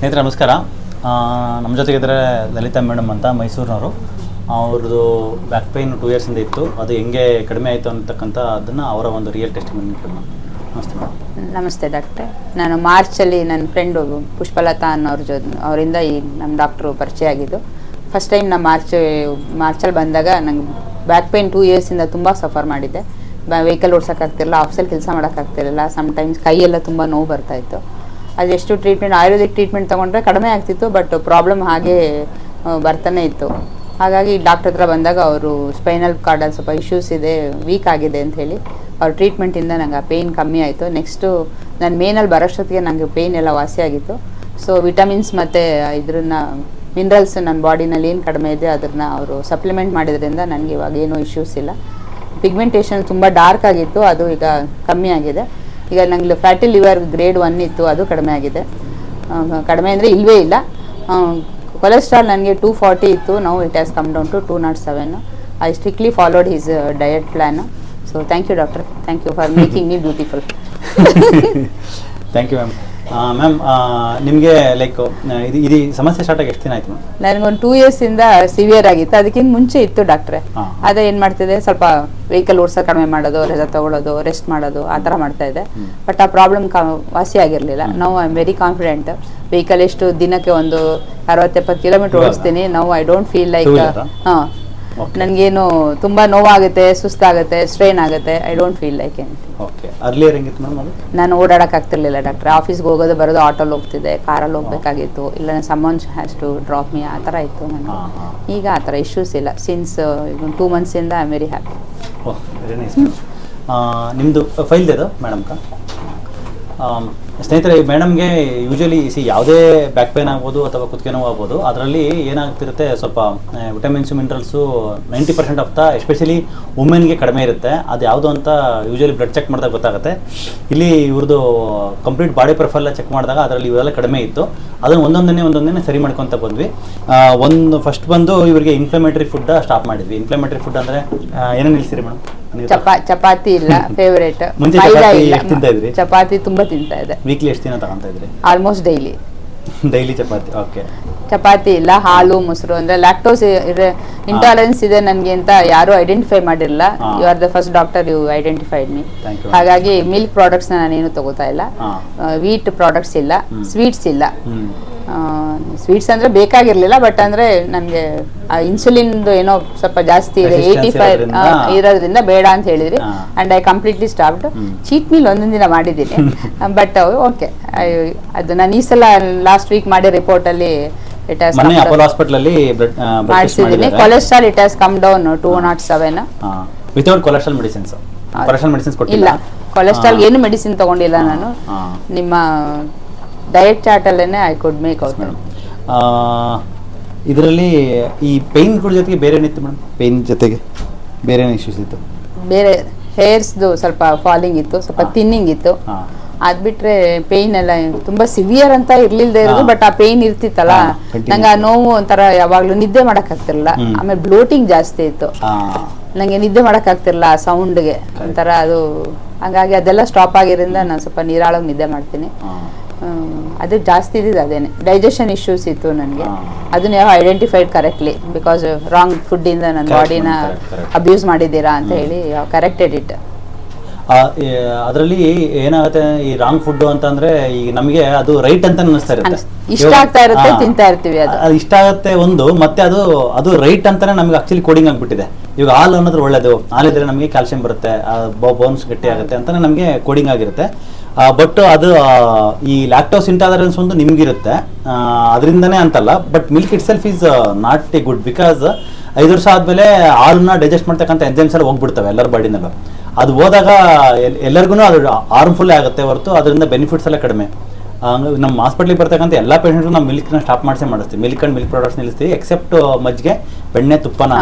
ಸ್ನೇಹಿತರೆ ನಮಸ್ಕಾರ. ನಮ್ಮ ಜೊತೆಗಿದ್ದಾರೆ ಲಲಿತಾ ಮೇಡಮ್ ಅಂತ, ಮೈಸೂರಿನವರು. ಅವ್ರದ್ದು ಬ್ಯಾಕ್ ಪೇನ್ 2 ಇಯರ್ಸಿಂದ ಇತ್ತು. ಅದು ಹೆಂಗೆ ಕಡಿಮೆ ಆಯಿತು ಅಂತಕ್ಕಂಥ ಅದನ್ನು ಅವರ ಒಂದು ರಿಯಲ್ ಟೆಸ್ಟಿಮನಿ ಕೇಳೋಣ. ನಮಸ್ತೆ ಮೇಡಮ್. ನಮಸ್ತೆ ಡಾಕ್ಟ್ರೆ. ನಾನು ಮಾರ್ಚಲ್ಲಿ ನನ್ನ ಫ್ರೆಂಡು ಪುಷ್ಪಲತಾ ಅನ್ನೋರ ಅವರಿಂದ ಈ ನಮ್ಮ ಡಾಕ್ಟ್ರು ಪರಿಚಯ ಆಗಿದ್ದು. ಫಸ್ಟ್ ಟೈಮ್ ನಾನು ಮಾರ್ಚಲ್ಲಿ ಬಂದಾಗ ನಂಗೆ ಬ್ಯಾಕ್ ಪೇನ್ 2 ಇಯರ್ಸಿಂದ ತುಂಬ ಸಫರ್ ಮಾಡಿದ್ದೆ. ವೆಹಿಕಲ್ ಓಡ್ಸೋಕ್ಕಾಗ್ತಿರಲಿಲ್ಲ, ಆಫೀಸಲ್ಲಿ ಕೆಲಸ ಮಾಡೋಕ್ಕಾಗ್ತಿರಲಿಲ್ಲ, ಸಮ್ಟೈಮ್ಸ್ ಕೈಯೆಲ್ಲ ತುಂಬ ನೋವು ಬರ್ತಾಯಿತ್ತು. ಅದೆಷ್ಟು ಟ್ರೀಟ್ಮೆಂಟ್, ಆಯುರ್ವೇದಿಕ್ ಟ್ರೀಟ್ಮೆಂಟ್ ತೊಗೊಂಡ್ರೆ ಕಡಿಮೆ ಆಗ್ತಿತ್ತು, ಬಟ್ ಪ್ರಾಬ್ಲಮ್ ಹಾಗೇ ಬರ್ತಾನೆ ಇತ್ತು. ಹಾಗಾಗಿ ಡಾಕ್ಟರ್ ಹತ್ರ ಬಂದಾಗ ಅವರು ಸ್ಪೈನಲ್ ಕಾರ್ಡಲ್ಲಿ ಸ್ವಲ್ಪ ಇಶ್ಯೂಸ್ ಇದೆ, ವೀಕ್ ಆಗಿದೆ ಅಂತ ಹೇಳಿ ಅವ್ರ ಟ್ರೀಟ್ಮೆಂಟಿಂದ ನಂಗೆ ಆ ಪೇಯ್ನ್ ಕಮ್ಮಿ ಆಯಿತು. ನೆಕ್ಸ್ಟು ನನ್ನ ಮೇನಲ್ಲಿ ಬರೋಷ್ಟೊತ್ತಿಗೆ ನನಗೆ ಪೇಯ್ನ್ ಎಲ್ಲ ವಾಸಿಯಾಗಿತ್ತು. ಸೊ ವಿಟಮಿನ್ಸ್ ಮತ್ತು ಇದನ್ನ ಮಿನರಲ್ಸ್ ನನ್ನ ಬಾಡಿನಲ್ಲಿ ಏನು ಕಡಿಮೆ ಇದೆ ಅದನ್ನು ಅವರು ಸಪ್ಲಿಮೆಂಟ್ ಮಾಡಿದ್ರಿಂದ ನನಗೆ ಇವಾಗ ಏನೂ ಇಶ್ಯೂಸ್ ಇಲ್ಲ. ಪಿಗ್ಮೆಂಟೇಷನ್ ತುಂಬ ಡಾರ್ಕ್ ಆಗಿತ್ತು, ಅದು ಈಗ ಕಮ್ಮಿ ಆಗಿದೆ. ಈಗ ನನಗೆ ಫ್ಯಾಟಿ ಲಿವರ್ ಗ್ರೇಡ್ 1 ಇತ್ತು, ಅದು ಕಡಿಮೆ ಆಗಿದೆ. ಕಡಿಮೆ ಅಂದರೆ ಇಲ್ಲವೇ ಇಲ್ಲ. ಕೊಲೆಸ್ಟ್ರಾಲ್ ನನಗೆ 240 ಇತ್ತು, ನಾವು it has come down to 207. I strictly followed his diet plan. So thank you doctor, thank you for making me beautiful. Thank you ma'am. Ma'am, ನಿಮಗೆ ಲೈಕ್ ಇದು ಸಮಸ್ಯೆ ಸ್ಟಾರ್ಟ್ ಆಗಿ ಎಷ್ಟು ದಿನ ಆಯ್ತು ಮ್ಯಾಮ್? ನನಗೊಂದು 2 ಇಯರ್ಸಿಂದ ಸಿವಿಯರ್ ಆಗಿತ್ತು. ಅದಕ್ಕಿಂತ ಮುಂಚೆ ಇತ್ತು ಡಾಕ್ಟ್ರೆ. ಅದೇ ಏನು ಮಾಡ್ತಿದೆ, ಸ್ವಲ್ಪ ವೆಹಿಕಲ್ ಓಡಿಸೋದು ಕಡಿಮೆ ಮಾಡೋದು, ರಜಾ ತಗೊಳ್ಳೋದು, ರೆಸ್ಟ್ ಮಾಡೋದು, ಆ ಥರ ಮಾಡ್ತಾ ಇದೆ. ಬಟ್ ಆ ಪ್ರಾಬ್ಲಮ್ ವಾಸಿ ಆಗಿರಲಿಲ್ಲ. ನಾವು I am very confident. Vehicle ಎಷ್ಟು ದಿನಕ್ಕೆ ಒಂದು 60-70 ಕಿಲೋಮೀಟರ್ ಓಡಿಸ್ತೀನಿ. ನಾವು ಐ ಡೋಂಟ್ ಫೀಲ್ ಲೈಕ್ ನನಗೇನು ತುಂಬ ನೋವಾಗುತ್ತೆ, ಸುಸ್ತಾಗುತ್ತೆ, ಸ್ಟ್ರೈನ್ ಆಗುತ್ತೆ. I don't feel like anything. Okay. Earlier ಹೆಂಗಿತ್ತು ಮ್ಯಾಮ್? ನಾನು ಓಡಾಡೋಕ್ಕಾಗ್ತಿರ್ಲಿಲ್ಲ ಡಾಕ್ಟ್ರೆ. ಆಫೀಸ್ಗೆ ಹೋಗೋದು ಬರೋದು ಆಟೋಲ್ಲಿ ಹೋಗ್ತಿದ್ದೆ, ಕಾರಲ್ಲಿ ಹೋಗ್ಬೇಕಾಗಿತ್ತು, ಇಲ್ಲ someone has to drop me, ಆ ಥರ ಇತ್ತು ನನಗೆ. ಈಗ ಆ ಥರ ಇಶ್ಯೂಸ್ ಇಲ್ಲ. ಸಿನ್ಸ್ 2 ಮಂತ್ಸಿಂದ I am very happy. Oh, very nice. ನಿಮ್ಮದು ಫೈಲ್ ಇದೆ ಮೇಡಮ್ಕ? ಸ್ನೇಹಿತರೆ, ಮೇಡಮ್ಗೆ ಯೂಶಲಿ ಯಾವುದೇ ಬ್ಯಾಕ್ ಪೇನ್ ಆಗ್ಬೋದು ಅಥವಾ ಕುತ್ತಿಗೆ ನೋವು ಆಗ್ಬೋದು, ಅದರಲ್ಲಿ ಏನಾಗ್ತಿರುತ್ತೆ, ಸ್ವಲ್ಪ ವಿಟಮಿನ್ಸು ಮಿನರಲ್ಸು 90% ಆಫ್ ಎಸ್ಪೆಷಲಿ ವುಮೆನ್ಗೆ ಕಡಿಮೆ ಇರುತ್ತೆ. ಅದು ಯಾವುದು ಅಂತ ಯೂಶಲಿ ಬ್ಲಡ್ ಚೆಕ್ ಮಾಡಿದಾಗ ಗೊತ್ತಾಗುತ್ತೆ. ಇಲ್ಲಿ ಇವ್ರದ್ದು ಕಂಪ್ಲೀಟ್ ಬಾಡಿ ಪ್ರೊಫೈಲ್ ಚೆಕ್ ಮಾಡಿದಾಗ ಅದರಲ್ಲಿ ಇವೆಲ್ಲ ಕಡಿಮೆ ಇತ್ತು. ಅದನ್ನು ಒಂದೊಂದನ್ನೇ ಸರಿ ಮಾಡ್ಕೊತ ಬಂದ್ವಿ. ಫಸ್ಟ್ ಬಂದು ಇವರಿಗೆ ಇನ್ಫ್ಲಮೇಟರಿ ಫುಡ್ ಸ್ಟಾಪ್ ಮಾಡಿದ್ವಿ. ಇನ್ಫ್ಲಮೇಟರಿ ಫುಡ್ ಅಂದರೆ ಏನೇನು ನಿಲ್ಸಿರಿ ಮೇಡಮ್? ಚಪಾತಿ ಇಲ್ಲ ಫೇವರೇಟ್. ಮುಂಚೆ ಎಷ್ಟು ತಿಂತಾ ಇದ್ರಿ? ಚಪಾತಿ ತುಂಬಾ ತಿಂತಾ ಇದೆ. ವೀಕ್ಲಿ ಎಷ್ಟು ದಿನ ತಗೊಂತ ಇದ್ರಿ? Almost daily chapati. Okay. Chapati ಇಲ್ಲ, ಹಾಲು ಮೊಸರು ಅಂದ್ರೆ ಲ್ಯಾಕ್ಟೋಸ್ ಇಂಟಾಲರೆನ್ಸ್ ಇದೆ ನನಗೆ ಅಂತ ಯಾರು ಐಡೆಂಟಿಫೈ ಮಾಡಿರಲಿಲ್ಲ. You are the first doctor you identified me. ಹಾಗಾಗಿ ಮಿಲ್ಕ್ ಪ್ರಾಡಕ್ಟ್ಸ್ ನಾನೇನು ತಗೋತಾ ಇಲ್ಲ, ವೀಟ್ ಪ್ರಾಡಕ್ಟ್ಸ್ ಇಲ್ಲ, ಸ್ವೀಟ್ಸ್ ಇಲ್ಲ. ಸ್ವೀಟ್ಸ್ ಅಂದ್ರೆ ಬೇಕಾಗಿರ್ಲಿಲ್ಲ, ಬಟ್ ಅಂದ್ರೆ ನನಗೆ ಇನ್ಸುಲಿನ್ ಏನೋ ಸ್ವಲ್ಪ ಜಾಸ್ತಿ ಇದೆ, 85 ಇರೋದ್ರಿಂದ ಬೇಡ ಅಂತ ಹೇಳಿದ್ರಿ. And I completely stopped. Cheat meal ಒಂದೊಂದು ದಿನ ಮಾಡಿದ್ದೀನಿ, ಬಟ್ ಓಕೆ. ಅದು ನಾನು ಈ ಸಲ ಲಾಸ್ಟ್ ವೀಕ್ ಮಾಡಿ ರಿಪೋರ್ಟ್ ಅಲ್ಲಿ ಮಾಡಿಸಿದ್ದೀನಿ. Cholesterol it has come down 207. Without cholesterol medicines? ಇಲ್ಲ, ಕೊಲೆಸ್ಟ್ರಾಲ್ ಏನು ಮೆಡಿಸಿನ್ ತಗೊಂಡಿಲ್ಲ ನಾನು. ನಿಮ್ಮ ಡಯಟ್ ಚಾರ್ಟ್ ಅಲ್ಲೇನೆ ಐ ಕುಡ್ ಮೇಕ್ ಔಟ್. ಇದರಲ್ಲಿ ಈ ಪೇನ್ ಜೊತೆಗೆ ಬೇರೆ ಏನಿತ್ತು ಮೇಡಮ್? ಪೇನ್ ಜೊತೆಗೆ ಬೇರೆ ಏನು ಇಶ್ಯೂಸ್ ಇತ್ತು? ಬೇರೆ ಹೇರ್ಸ್ದು ಸ್ವಲ್ಪ ಫಾಲಿಂಗ್ ಇತ್ತು, ಸ್ವಲ್ಪ ಥಿನ್ನಿಂಗ್ ಇತ್ತು. ಅದ್ ಬಿಟ್ರೆ ಪೇಯ್ನ್ ಎಲ್ಲ ತುಂಬಾ ಸಿವಿಯರ್ ಅಂತ ಇರ್ಲಿಲ್ದೇ ಇರೋದು, ಬಟ್ ಆ ಪೇಯ್ನ್ ಇರ್ತಿತ್ತಲ್ಲ, ನಂಗೆ ಆ ನೋವು ಒಂಥರ ಯಾವಾಗ್ಲೂ ನಿದ್ದೆ ಮಾಡಕ್ ಆಗ್ತಿರ್ಲಿಲ್ಲ. ಆಮೇಲೆ ಬ್ಲೋಟಿಂಗ್ ಜಾಸ್ತಿ ಇತ್ತು, ನಂಗೆ ನಿದ್ದೆ ಮಾಡಕ್ ಆಗ್ತಿರ್ಲಿಲ್ಲ ಆ ಸೌಂಡ್ಗೆ ಒಂಥರ ಅದು. ಹಂಗಾಗಿ ಅದೆಲ್ಲ ಸ್ಟಾಪ್ ಆಗಿರೋದ್ರಿಂದ ನಾನು ಸ್ವಲ್ಪ ನೀರಾಳಾಗಿ ನಿದ್ದೆ ಮಾಡ್ತೀನಿ. ಅದು ಜಾಸ್ತಿ ಇದ್ದಿದ್ದು ಅದೇನೆ. ಡೈಜೆಷನ್ ಇಶ್ಯೂಸ್ ಇತ್ತು ನನಗೆ, ಅದನ್ನ ಯಾವ identified correctly, because wrong food ಇಂದ ನನ್ನ ಬಾಡಿನ ಅಬ್ಯೂಸ್ ಮಾಡಿದ್ದೀರಾ ಅಂತ ಹೇಳಿ ಕರೆಕ್ಟೆಡ್ ಇಟ್. ಅದರಲ್ಲಿ ಏನಾಗುತ್ತೆ, ಈ ರಾಂಗ್ ಫುಡ್ ಅಂತಂದ್ರೆ ಈಗ ನಮಗೆ ಅದು ರೈಟ್ ಅಂತ ಅನಿಸ್ತಾ ಇರುತ್ತೆ, ಇಷ್ಟ ಆಗ್ತಾ ಇರುತ್ತೆ, ತಿಂತಾ ಇರ್ತೀವಿ. ಅದು ಇಷ್ಟ ಆಗುತ್ತೆ ಒಂದು, ಮತ್ತೆ ಅದು ರೈಟ್ ಅಂತಾನೆ ನಮ್ಗೆ ಆಕ್ಚುಲಿ ಕೋಡಿಂಗ್ ಆಗ್ಬಿಟ್ಟಿದೆ. ಇವಾಗ ಹಾಲು ಅನ್ನೋದು ಒಳ್ಳೇದು, ಹಾಲಿದ್ರೆ ನಮಗೆ ಕ್ಯಾಲ್ಸಿಯಂ ಬರುತ್ತೆ, ಬೋನ್ಸ್ ಗಟ್ಟಿ ಆಗುತ್ತೆ ಅಂತಾನೆ ನಮಗೆ ಕೋಡಿಂಗ್ ಆಗಿರುತ್ತೆ. ಬಟ್ ಅದು ಈ ಲ್ಯಾಕ್ಟೋಸ್ ಇಂಟಾಲರೆನ್ಸ್ ಒಂದು ನಿಮ್ಗಿರುತ್ತೆ, ಅದರಿಂದನೇ ಅಂತಲ್ಲ. But milk it self is not A good, because 5 ವರ್ಷ ಆದಮೇಲೆ ಹಾಲನ್ನ ಡೈಜೆಸ್ಟ್ ಮಾಡ್ತಕ್ಕಂಥ ಎಂಜೈಮ್ಸ್ ಎಲ್ಲ ಹೋಗ್ಬಿಡ್ತವೆ ಎಲ್ಲರ ಬಾಡಿನಲ್ಲೂ. ಅದು ಹೋದಾಗ ಎಲ್ಲರಿಗೂ ಅದು ಹಾರ್ಮ್ಫುಲ್ ಆಗುತ್ತೆ ಹೊರತು ಅದರಿಂದ ಬೆನಿಫಿಟ್ಸ್ ಎಲ್ಲ ಕಡಿಮೆ. ನಮ್ಮ ಹಾಸ್ಪಿಟ್ಲಿಗೆ ಬರ್ತಕ್ಕಂಥ ಎಲ್ಲ ಪೇಷಂಟ್ರು ನಾವು ಮಿಲ್ಕ್ನ ಸ್ಟಾಪ್ ಮಾಡಿಸ್ತೀವಿ. ಮಿಲ್ಕ್ ಅಂಡ್ ಮಿಲ್ಕ್ ಪ್ರಾಡಕ್ಟ್ಸ್ ನಿಲ್ಲಿಸ್ತೀವಿ, ಎಕ್ಸೆಪ್ಟ್ ಮಜ್ಜಿಗೆ, ಬೆಣ್ಣೆ, ತುಪ್ಪನ.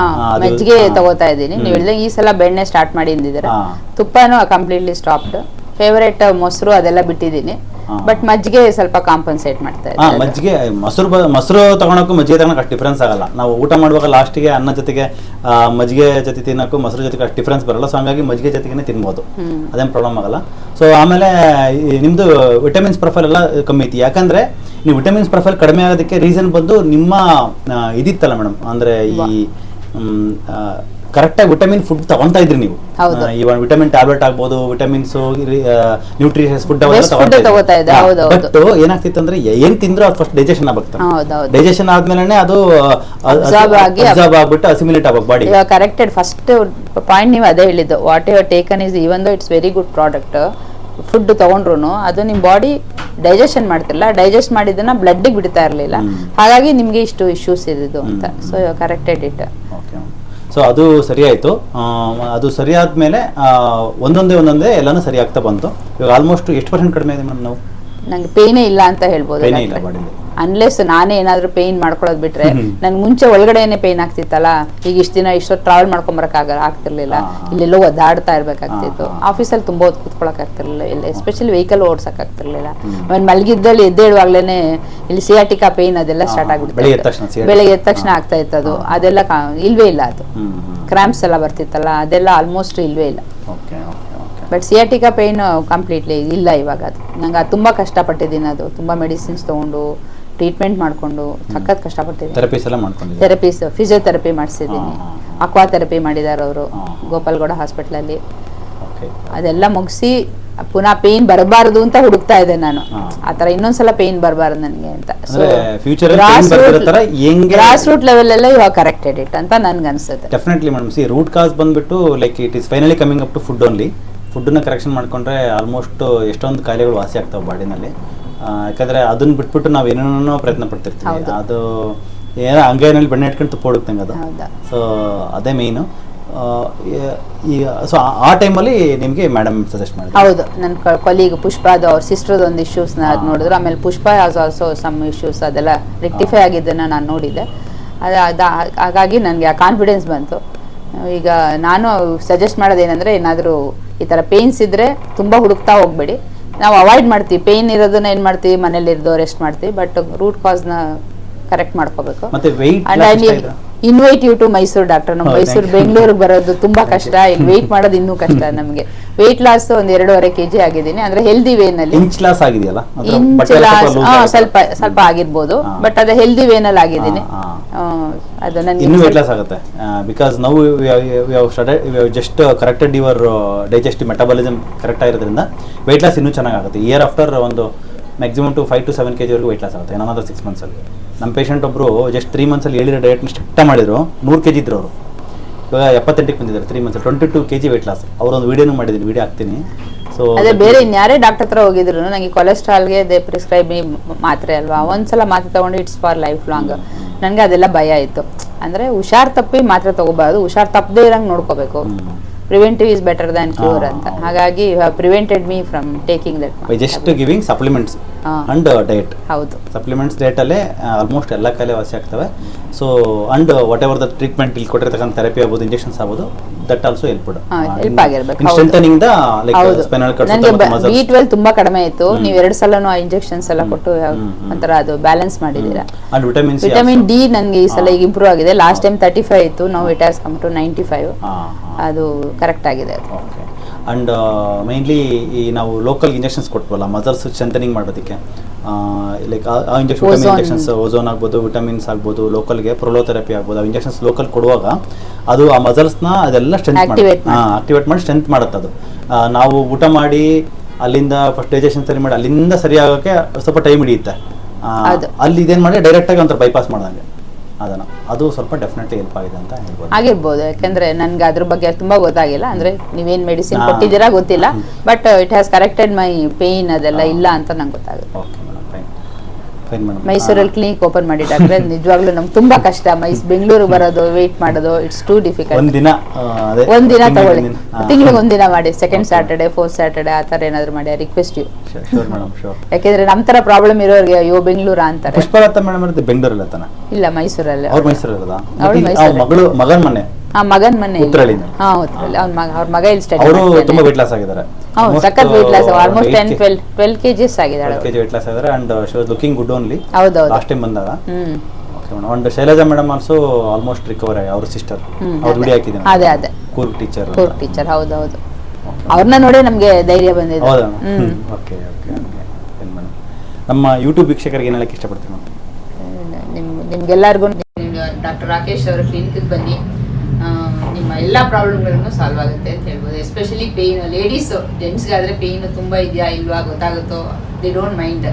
ಮಜ್ಜಿಗೆ ತಗೋತಾ ಇದ್ದೀನಿ, ನೀವು ಹೇಳಿದ್ರೆ ಈ ಸಲ ಬೆಣ್ಣೆ ಸ್ಟಾರ್ಟ್ ಮಾಡಿ ಅಂದಿದ್ದೀರಾ. ತುಪ್ಪನೂ ಕಂಪ್ಲೀಟ್ಲಿ ಸ್ಟಾಪ್ಡ್. ಫೇವರೇಟ್ ಮೊಸರು ಅದೆಲ್ಲ ಬಿಟ್ಟಿದ್ದೀನಿ. ಬಟ್ ಮಜ್ಜಿಗೆ ಸ್ವಲ್ಪ ಕಾಂಪನ್ಸೇಟ್ ಮಾಡ್ತಾ ಹಾ, ಇದ್ದೆ. ಮಜ್ಜಿಗೆ ಮೊಸರು ತಗೊಳಕ್ಕೂ ಮಜ್ಜಿಗೆ ತಗೊಳಕ್ಕೆ ಅಷ್ಟು ಡಿಫ್ರೆನ್ಸ್ ಆಗಲ್ಲ. ನಾವು ಊಟ ಮಾಡುವಾಗ ಲಾಸ್ಟಿಗೆ ಅನ್ನ ಜೊತೆಗೆ ಮಜ್ಜಿಗೆ ಜೊತೆ ತಿನ್ನೋಕ್ಕೂ ಮೊಸರು ಜೊತೆಗೆ ಅಷ್ಟು ಡಿಫ್ರೆನ್ಸ್ ಬರಲ್ಲ. ಸೊ ಹಂಗಾಗಿ ಮಜ್ಜಿಗೆ ಜೊತೆಗೆ ತಿನ್ಬೋದು, ಅದೇನು ಪ್ರಾಬ್ಲಮ್ ಆಗಲ್ಲ. ಸೊ ಆಮೇಲೆ ನಿಮ್ದು ವಿಟಮಿನ್ಸ್ ಪ್ರೊಫೈಲ್ ಎಲ್ಲ ಕಮ್ಮಿ ಐತಿ. ಯಾಕಂದ್ರೆ ನೀವು ವಿಟಮಿನ್ಸ್ ಪ್ರೊಫೈಲ್ ಕಡಿಮೆ ಆಗೋದಕ್ಕೆ ರೀಸನ್ ಬಂದು ನಿಮ್ಮ ಇದಿತ್ತಲ್ಲ ಮೇಡಮ್, ಅಂದ್ರೆ ಈ ಕರೆಕ್ಟಾಗಿ ವಿಟಮಿನ್ ಫುಡ್ ತಗೊಂತಾ ಇದ್ರಿ ನೀವು. ಇವಾಗ ವಿಟಮಿನ್ ಟ್ಯಾಬ್ಲೆಟ್ ಆಗ್ಬೋದು, ವಿಟಮಿನ್ಸ್, ನ್ಯೂಟ್ರಿಷನ್ಸ್ ಫುಡ್ ತಗೋತಾ ಇದ್ದೆ. ಬಟ್ ಏನಾಗ್ತಿತ್ತು ಅಂದ್ರೆ ಏನ್ ತಿಂದ್ರು ಅದು ಫಸ್ಟ್ ಡೈಜೆಷನ್ ಆಗ್ಬೇಕು. ಡೈಜೆಷನ್ ಆದ್ಮೇಲೆ ಅದು ಅಬ್ಸಾರ್ಬ್ ಆಗ್ಬಿಟ್ಟು ಅಸಿಮಿಲೇಟ್ ಆಗ್ಬೇಕು ಬಾಡಿ. ಕರೆಕ್ಟೆಡ್ ಫಸ್ಟ್ ಪಾಯಿಂಟ್ ನೀವು ಅದೇ ಹೇಳಿದ್ದು. What your taken is even though it's very good product, food ತಗೊಂಡ್ರು ಅದು ನಿಮ್ ಬಾಡಿ ಡೈಜೆಷನ್ ಮಾಡ್ತಿರಲ್ಲ, ಡೈಜೆಸ್ಟ್ ಮಾಡಿದ್ದನ್ನ ಬ್ಲಡ್ ಬಿಡ್ತಾ ಇರ್ಲಿಲ್ಲ, ಹಾಗಾಗಿ ನಿಮ್ಗೆ ಇಷ್ಟು ಇಶ್ಯೂಸ್ ಇದ್ದು ಅಂತ. So corrected it. ಸೊ ಅದು ಸರಿಯಾಯಿತು. ಅದು ಸರಿಯಾದ್ಮೇಲೆ ಒಂದೊಂದೇ ಎಲ್ಲಾನು ಸರಿ ಆಗ್ತಾ ಬಂತು. ಇವಾಗ ಆಲ್ಮೋಸ್ಟ್ ಎಷ್ಟು % ಕಡಿಮೆ ಇದೆ ಮೇಡಮ್? ನಾವು ನಂಗೆ ಪೇನೇ ಇಲ್ಲ ಅಂತ ಹೇಳ್ಬೋದು. ಪೇನೇ ಇಲ್ಲ ಬಾಡಿಲಿ, ಅನ್ಲೆಸ್ ನಾನೇ ಏನಾದ್ರು ಪೇನ್ ಮಾಡ್ಕೊಳ್ಳೋದು ಬಿಟ್ರೆ. ನನ್ಗೆ ಮುಂಚೆ ಒಳಗಡೆನೆ ಪೇನ್ ಆಗ್ತಿತ್ತಲ್ಲ, ಈಗ ಇಷ್ಟು ದಿನ ಇಷ್ಟೊತ್ತು ಟ್ರಾವೆಲ್ ಮಾಡ್ಕೊಂಬರಕ್ ಆಗ್ತಿರ್ಲಿಲ್ಲ, ಇಲ್ಲೆಲ್ಲೋ ಒದ್ದಾಡ್ತಾ ಇರ್ಬೇಕಾಗ್ತಿತ್ತು, ಆಫೀಸಲ್ಲಿ ತುಂಬಾ ಹೊತ್ತು ಕುತ್ಕೊಳಕ್ ಆಗ್ತಿರ್ಲಿಲ್ಲ, ಇಲ್ಲ ಎಸ್ಪೆಷಲಿ ವೆಹಿಕಲ್ ಓಡ್ಸಕ್ ಆಗ್ತಿರ್ಲಿಲ್ಲ. ಆಮೇಲೆ ಮಲಗಿದ್ದಲ್ಲಿ ಎದ್ದೇಳುವಾಗ್ಲೇನೆ ಇಲ್ಲಿ ಸಿಯಾಟಿಕಾ ಪೇನ್ ಅದೆಲ್ಲ ಸ್ಟಾರ್ಟ್ ಆಗ್ಬಿಡ್ತು. ಬೆಳಿಗ್ಗೆ ಎದ್ದ ತಕ್ಷಣ ಆಗ್ತಾ ಇತ್ತು ಅದು, ಅದೆಲ್ಲ ಇಲ್ವೇ ಇಲ್ಲ. ಅದು ಕ್ರಾಂಪ್ಸ್ ಎಲ್ಲ ಬರ್ತಿತ್ತಲ್ಲ, ಅದೆಲ್ಲ ಆಲ್ಮೋಸ್ಟ್ ಇಲ್ವೇ ಇಲ್ಲ. ಬಟ್ ಸಿಯಾಟಿಕಾ ಪೇನ್ ಕಂಪ್ಲೀಟ್ಲಿ ಇಲ್ಲ ಇವಾಗ. ಅದು ನಂಗೆ ಅದು ತುಂಬ ಕಷ್ಟಪಟ್ಟಿದ್ದೀನಿ. ಅದು ತುಂಬ ಮೆಡಿಸಿನ್ಸ್ ತೊಗೊಂಡು ಟ್ರೀಟ್ಮೆಂಟ್ ಮಾಡಿಕೊಂಡು ಸಖತ್ ಕಷ್ಟಪಟ್ಟಿದ್ದೀನಿ. ಥೆರಪೀಸ್, ಫಿಸಿಯೋಥೆರಪಿ ಮಾಡಿಸಿದ್ದೀನಿ, ಅಕ್ವಾ ಥೆರಪಿ ಮಾಡಿದ್ದಾರೆ ಅವರು ಗೋಪಾಲ್ಗೌಡ ಹಾಸ್ಪಿಟ್ಲಲ್ಲಿ. ಅದೆಲ್ಲ ಮುಗಿಸಿ ಪುನಃ ಪೇನ್ ಬರಬಾರ್ದು ಅಂತ ಹುಡುಕ್ತಾ ಇದ್ದೆ ನಾನು. ಆತರ ಇನ್ನೊಂದ್ಸಲ ಪೇನ್ ಬರಬಾರ್ದು ನನಗೆ ಅಂತ. ಗ್ರಾಸ್ ರೂಟ್ ಲೆವೆಲ್ ಎಲ್ಲ ಇವಾಗ ಕರೆಕ್ಟೆಡ್ ಇಟ್ ಅಂತ ನನ್ಗೆ ಅನ್ಸುತ್ತೆ. Definitely madam. See root cause ಬಂದ್ಬಿಟ್ಟು like it is finally coming up to food only. ಫುಡ್ನ ಕರೆಕ್ಷನ್ ಮಾಡ್ಕೊಂಡ್ರೆ ಆಲ್ಮೋಸ್ಟ್ ಎಷ್ಟೊಂದು ಕಾಯಿಲೆಗಳು ವಾಸಿ ಆಗ್ತಾವೆ ಬಾಡಿನಲ್ಲಿ. ಯಾಕಂದ್ರೆ ಅದನ್ನ ಬಿಟ್ಬಿಟ್ಟು ನಾವು ಏನೇನೋ ಪ್ರಯತ್ನ ಪಡ್ತಿರ್ತೀವಿ. ಅದು ಏನೋ ಅಂಗೈನಲ್ಲಿ ಬೆಣ್ಣೆ ಇಟ್ಕೊಂಡು ತುಪ್ಪ ಹುಡುಕ್ತಂಗೆ ಅದು. ಸೊ ಅದೇ ಮೇಯ್ನು. ಸೊ ಆ ಟೈಮಲ್ಲಿ ನಿಮಗೆ ಮೇಡಮ್ ಸಜೆಸ್ಟ್ ಮಾಡಿದ್ರು? ಹೌದು, ನನ್ನ ಕೊಲೀಗ್ ಪುಷ್ಪಾದು ಅವ್ರ ಸಿಸ್ಟರ್ದು ಒಂದು ಇಶ್ಯೂಸ್ನ ಅದು ನೋಡಿದ್ರು. ಆಮೇಲೆ ಪುಷ್ಪ ಹ್ಯಾಸ್ ಆಲ್ಸೋ ಸಮ್ ಇಶ್ಯೂಸ್, ಅದೆಲ್ಲ ರೆಕ್ಟಿಫೈ ಆಗಿದ್ದನ್ನು ನಾನು ನೋಡಿದ್ದೆ. ಹಾಗಾಗಿ ನನಗೆ ಆ ಕಾನ್ಫಿಡೆನ್ಸ್ ಬಂತು. ಈಗ ನಾನು ಸಜೆಸ್ಟ್ ಮಾಡೋದೇನೆಂದರೆ, ಏನಾದರೂ ಈ ಥರ ಪೇಯ್ನ್ಸ್ ಇದ್ದರೆ ತುಂಬ ಹುಡುಕ್ತಾ ಹೋಗಬೇಡಿ. ನಾವು ಅವಾಯ್ಡ್ ಮಾಡ್ತೀವಿ, ಪೇಯ್ನ್ ಇರೋದನ್ನ ಏನು ಮಾಡ್ತೀವಿ, ಮನೇಲಿ ಇರೋದು ರೆಸ್ಟ್ ಮಾಡ್ತೀವಿ. ಬಟ್ ರೂಟ್ ಕಾಸ್ನ ಕರೆಕ್ಟ್ ಮಾಡ್ಕೋಬೇಕು. Invite you to Mysuru doctor. ನಮ್ಮ ಮೈಸೂರು ಬೆಂಗಳೂರಿಗೆ ಬರೋದು ತುಂಬಾ ಕಷ್ಟ, ಇಲ್ಲಿ ವೆಯ್ಟ್ ಮಾಡೋದು ಇನ್ನೂ ಕಷ್ಟ ನಮಗೆ. ವೆಯ್ಟ್ ಲಾಸ್ ಒಂದು 2.5 kg ಆಗಿದ್ದೀನಿ. ಅಂದ್ರೆ ಹೆಲ್ದಿ ವೇನಲ್ಲಿ. ಇಂಚ್ ಲಾಸ್ ಆಗಿದೆಯಲ್ಲ, ಸ್ವಲ್ಪ ಆಗಿರ್ಬೋದು, ಬಟ್ ಅದೇ ಹೆಲ್ದಿ ವೇನಲ್ಲಿ ಆಗಿದ್ದೀನಿ. ಅದು ನನಗೆ ಇನ್ನೂ ವೆಯ್ಟ್ ಲಾಸ್ ಆಗುತ್ತೆ. ಬಿಕಾಸ್ ನಾವು just corrected your digestive metabolism correct ಆಗಿರೋದ್ರಿಂದ ವೆಯ್ಟ್ ಲಾಸ್ ಇನ್ನೂ ಚೆನ್ನಾಗುತ್ತೆ. ಇಯರ್ ಆಫ್ಟರ್ ಒಂದು ಮ್ಯಾಕ್ಸಿಮಮ್ 5 to 7 kg ವರೆಗೂ ವೆಯ್ಟ್ ಲಾಸ್ ಆಗುತ್ತೆ ಇನ್ನೊಂದು 6 months ಅಲ್ಲಿ. ನಮ್ಮ ಪೇಷಂಟ್ ಒಬ್ಬರು ಜಸ್ಟ್ 3 months ಅಲ್ಲಿ ಹೇಳಿರೋ ಡಯಟ್ನ ಸ್ಟ್ರಿಕ್ಟ್ ಮಾಡಿದ್ರು. 100 kg ಇದ್ರು ಅವರು, ಇವಾಗ 78ಕ್ಕೆ ಬಂದಿದ್ದಾರೆ 3 months. 22 kg weight loss. ಅವರೊಂದು ವಿಡಿಯೋನು ಮಾಡಿದ್ದೀನಿ, ವಿಡಿಯೋ ಹಾಕ್ತೀನಿ. ಸೊ ಅದೇ ಬೇರೆ ಇನ್ಯಾರೇ ಡಾಕ್ಟರ್ ಹತ್ರ ಹೋಗಿದ್ರು ನನಗೆ ಕೊಲೆಸ್ಟ್ರಾಲ್ಗೆ ದೇ ಪ್ರಿಸ್ಕ್ರೈಬ್ ಮಾತ್ರೆ ಅಲ್ವಾ, ಒಂದ್ಸಲ ಮಾತ್ರೆ ತಗೊಂಡು ಇಟ್ಸ್ ಫಾರ್ ಲೈಫ್ ಲಾಂಗ್. ನನಗೆ ಅದೆಲ್ಲ ಭಯ ಇತ್ತು. ಅಂದ್ರೆ ಹುಷಾರ್ ತಪ್ಪಿ ಮಾತ್ರೆ ತಗೋಬಾರ್ದು, ಹುಷಾರ್ ತಪ್ಪದೇ ಇರಂಗೆ ನೋಡ್ಕೋಬೇಕು. Preventive is better than cure ಅಂತ. ಹಾಗಾಗಿ you have prevented me from taking that by just giving supplements and diet. ಹೌದು, ಸಪ್ಲಿಮೆಂಟ್ಸ್ ಡಯಟ್ ಅಲ್ಲೇ ಆಲ್ಮೋಸ್ಟ್ ಎಲ್ಲ ಕಾಯಿಲೆ ವಾಸಿ ಆಗ್ತವೆ. So and whatever the treatment ಇಲ್ಲಿ ಕೊಟ್ಟಿರ್ತಕ್ಕಂಥ ಥೆರಪಿ ಆಗ್ಬೋದು, ಇಂಜೆಕ್ಷನ್ಸ್ ಆಗ್ಬೋದು, ದಟ್ ಆಲ್ಸೋ ಹೆಲ್ಪ್ ಆಗಿರ್ಬೇಕು. Strengthening the like spinal cord. ನನಗೆ B12 ತುಂಬಾ ಕಡಿಮೆ ಇತ್ತು. ನೀವು 2 ಸಲನೂ ಆ ಇಂಜೆಕ್ಷನ್ಸ್ ಎಲ್ಲ ಕೊಟ್ಟು ಒಂಥರ ಅದು ಬ್ಯಾಲೆನ್ಸ್ ಮಾಡಿದ್ದೀರಾ. ಅಂಡ್ ವಿಟಮಿನ್ ಡಿ ನನಗೆ ಈ ಸಲ ಈಗ ಇಂಪ್ರೂವ್ ಆಗಿದೆ. ಲಾಸ್ಟ್ ಟೈಮ್ 35 ಇತ್ತು, ನಾವು ಇಟ್ ಹ್ಯಾಸ್ ಕಮ್ ಟು 95. ಅದು ಕರೆಕ್ಟ್ ಆಗಿದೆ. ಅಂಡ್ ಮೈನ್ಲಿ ಈ ನಾವು ಲೋಕಲ್ ಇಂಜೆಕ್ಷನ್ಸ್ ಕೊಟ್ವಲ್ಲ ಮಸಲ್ಸ್ ಸ್ಟ್ರೆಂಥನಿಂಗ್ ಮಾಡೋದಕ್ಕೆ, ಲೈಕ್ ಆ ಇಂಜೆಕ್ಷನ್ಸ್ ಓಝೋನ್ ಆಗ್ಬೋದು, ವಿಟಮಿನ್ಸ್ ಆಗ್ಬೋದು, ಲೋಕಲ್ಗೆ ಪ್ರೊಲೋಥೆರಪಿ ಆಗ್ಬೋದು, ಆ ಇಂಜೆಕ್ಷನ್ಸ್ ಲೋಕಲ್ ಕೊಡುವಾಗ ಅದು ಆ ಮಸಲ್ಸ್ನ ಅದೆಲ್ಲ ಆಕ್ಟಿವೇಟ್ ಮಾಡಿ ಸ್ಟ್ರೆಂತ್ ಮಾಡುತ್ತೆ. ಅದು ನಾವು ಊಟ ಮಾಡಿ ಅಲ್ಲಿಂದ ಫಸ್ಟ್ ಡೈಜೆಷನ್ ಸರಿ ಮಾಡಿ ಅಲ್ಲಿಂದ ಸರಿ ಆಗೋಕ್ಕೆ ಸ್ವಲ್ಪ ಟೈಮ್ ಹಿಡಿಯುತ್ತೆ. ಅಲ್ಲಿ ಇದೇನು ಮಾಡಿ ಡೈರೆಕ್ಟಾಗಿ ಒಂಥರ ಬೈಪಾಸ್ ಮಾಡ್ದಂಗೆ ಅದನ್ನು, ಅದು ಸ್ವಲ್ಪ ಡೆಫಿನೆಟ್ಲಿ ಹೆಲ್ಪ್ ಆಗಿದೆ ಅಂತ ಹೇಳ್ಬೋದು. ಆಗಿರ್ಬೋದು, ಯಾಕಂದ್ರೆ ನನ್ಗೆ ಅದ್ರ ಬಗ್ಗೆ ತುಂಬಾ ಗೊತ್ತಾಗಿಲ್ಲ. ಅಂದ್ರೆ ನೀವೇನ್ ಮೆಡಿಸಿನ್ ಕೊಟ್ಟಿದ್ದೀರಾ ಗೊತ್ತಿಲ್ಲ, but it has corrected my pain ಅದೆಲ್ಲ ಇಲ್ಲ ಅಂತ ನಂಗೆ ಗೊತ್ತಾಗುತ್ತೆ. ಮೈಸೂರಲ್ಲಿ ಕ್ಲಿನಿಕ್ ಓಪನ್ ಮಾಡಿ ಡಾಕ್ಟ್ರೆ, ನಿಜವಾಗ್ಲೂ ನಮ್ಗೆ ತುಂಬಾ ಕಷ್ಟ. ಬೆಂಗಳೂರು ಬರೋದು, ವೇಟ್ ಮಾಡೋದು, ಇಟ್ಸ್ ಟೂ ಡಿಫಿಕಲ್ಟ್. ಒಂದಿನ ತಗೊಳ್ಳಿ, ತಿಂಗಳಿಗೆ ಒಂದಿನ ಮಾಡಿ, ಸೆಕೆಂಡ್ ಸ್ಯಾಟರ್ಡೆ, ಫೋರ್ತ್ ಸ್ಯಾಟರ್ಡೆ ಆ ತರ ಏನಾದ್ರು ಮಾಡಿ. ರಿಕ್ವೆಸ್ಟ್ ಯು, ಯಾಕೆಂದ್ರೆ ನಮ್ ತರ ಪ್ರಾಬ್ಲಮ್ ಇರೋರಿಗೆ ಅಯ್ಯೋ ಬೆಂಗಳೂರು ಅಂತಾರೆ. ಪುಷ್ಪಲತಾ ಮೇಡಮ್ ಇರುತ್ತೆ ಬೆಂಗಳೂರಲ್ಲಿ ತಾನೆ? ಇಲ್ಲ, ಮೈಸೂರಲ್ಲಿ. ಅವ್ರ ಮಗನ ಮನೆ ಮಗನ್ ಮನೆ. ಉತ್ತರಳ್ಳಿ. ಅವ್ರ ಮಗ ಇಲ್ಲಿ ಸ್ಟಡಿ. ಅವರು ತುಂಬಾ ವೆಯ್ಟ್ ಲಾಸ್ ಆಗಿದ್ದಾರೆ. ಹೌದು ಸಖತ್ ವೆಯ್ಟ್ ಲಾಸ್ ಆಲ್ಮೋಸ್ಟ್ 10-12 kgs ಆಗಿದ್ದಾಳೆ. kg ವೆಯ್ಟ್ ಲಾಸ್ ಆಗಿದ್ದಾರೆ and she was looking good only ಹೌದೌದು. ಲಾಸ್ಟ್ ಟೈಮ್ ಬಂದಾಗ. Okay madam. And Shailaja madam also almost recover ಆಗಿ ಅವ್ರ ಸಿಸ್ಟರ್ ಅವ್ರ ವಿಡಿಯೋ ಹಾಕಿದ್ದೀನಿ. ಅದೇ ಕೂರ್ಗ್ ಟೀಚರ್. ಹೌದೌದು. ಅವ್ರನ್ನ ನೋಡಿ ನಮ್ಗೆ ಧೈರ್ಯ ಬಂದಿದೆ. ಹೌದಾ? Okay okay okay. ಏನು ಮೇಡಮ್ ನಮ್ಮ ಯೂಟ್ಯೂಬ್ ವೀಕ್ಷಕರಿಗೆ ಏನು ಹೇಳಕ್ಕೆ ಇಷ್ಟಪಡ್ತೀನಿ ಮೇಡಮ್? ನಿಮ್ಗೆಲ್ಲರಿಗೂ ಡಾಕ್ಟರ್ ರಾಕೇಶ್ ಅವರ ಕ್ಲಿನಿಕ್ಗೆ ಬನ್ನಿ, ನಿಮ್ಮ ಎಲ್ಲ ಪ್ರಾಬ್ಲಮ್ಗಳನ್ನು ಸಾಲ್ವ್ ಆಗುತ್ತೆ ಅಂತ ಹೇಳ್ಬೋದು. ಎಸ್ಪೆಷಲಿ ಪೇಯ್ನ್, ಲೇಡೀಸ್ ಜೆಂಟ್ಸ್ಗಾದ್ರೆ ಪೇಯ್ನ್ ತುಂಬ ಇದೆಯಾ ಇಲ್ವಾ ಗೊತ್ತಾಗುತ್ತೋ, ದೇ ಡೋಂಟ್ ಮೈಂಡ್.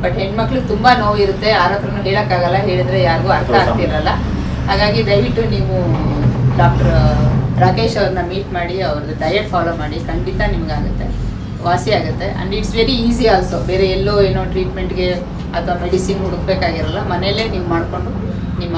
ಬಟ್ ಹೆಣ್ಮಕ್ಳಿಗೆ ತುಂಬ ನೋವು ಇರುತ್ತೆ, ಯಾರ ಹತ್ರನೂ ಹೇಳೋಕ್ಕಾಗಲ್ಲ, ಹೇಳಿದ್ರೆ ಯಾರಿಗೂ ಅರ್ಥ ಆಗ್ತಿರಲ್ಲ. ಹಾಗಾಗಿ ದಯವಿಟ್ಟು ನೀವು ಡಾಕ್ಟರ್ ರಾಕೇಶ್ ಅವ್ರನ್ನ ಮೀಟ್ ಮಾಡಿ, ಅವ್ರದ್ದು ಡಯಟ್ ಫಾಲೋ ಮಾಡಿ, ಖಂಡಿತ ನಿಮ್ಗಾಗುತ್ತೆ, ವಾಸಿ ಆಗುತ್ತೆ. And it's very easy also. ಬೇರೆ ಎಲ್ಲೋ ಏನೋ ಟ್ರೀಟ್ಮೆಂಟ್ಗೆ ಅಥವಾ ಮೆಡಿಸಿನ್ ಹುಡುಕ್ಬೇಕಾಗಿರಲ್ಲ, ಮನೆಯಲ್ಲೇ ನೀವು ಮಾಡಿಕೊಂಡು ನಿಮ್ಮ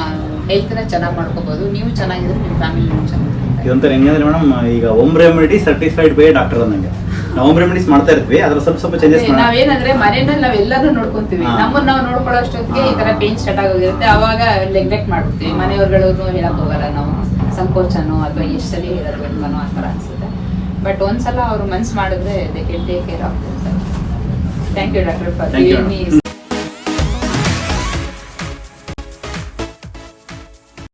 ಹೆಲ್ತ್ನ ಚೆನ್ನಾಗಿ ಮಾಡ್ಕೋಬೋದು. ನೀವು ಚೆನ್ನಾಗಿದ್ರೆ ನಿಮ್ಮ ಫ್ಯಾಮಿಲಿ ಚೆನ್ನಾಗಿರುತ್ತೆ. ಇದೊಂಥರ ಹೆಂಗಂದ್ರೆ ಮೇಡಮ್, ಈಗ home remedy certified by doctor ಅನ್ನಂಗೆ ನಾವು ಹೋಮ್ ರೆಮಿಡೀಸ್ ಮಾಡ್ತಾ ಇರ್ತೀವಿ, ಅದ್ರ ಸ್ವಲ್ಪ ಚೇಂಜಸ್ ನಾವೇನಂದ್ರೆ ಮನೆಯಲ್ಲಿ ನಾವೆಲ್ಲರೂ ನೋಡ್ಕೊಂತೀವಿ, ನಮ್ಮನ್ನ ನಾವು ನೋಡ್ಕೊಳ್ಳೋ ಅಷ್ಟೊತ್ತಿಗೆ ಈ ತರ ಪೇನ್ ಸ್ಟಾರ್ಟ್ ಆಗೋಗಿರುತ್ತೆ. ಅವಾಗ ನೆಗ್ಲೆಕ್ಟ್ ಮಾಡ್ಬಿಡ್ತೀವಿ, ಮನೆಯವ್ರಗಳೂ ಹೇಳಕ್ ಹೋಗಲ್ಲ, ನಾವು ಸಂಕೋಚನೋ ಅಥವಾ ಎಷ್ಟಲ್ಲಿ ಹೇಳೋದು ಅನ್ಕನೋ ಆ ಥರ ಅನ್ಸುತ್ತೆ. ಬಟ್ ಒಂದ್ಸಲ ಅವ್ರು ಮನ್ಸು ಮಾಡಿದ್ರೆ they can take care of themselves. Thank you doctor for giving me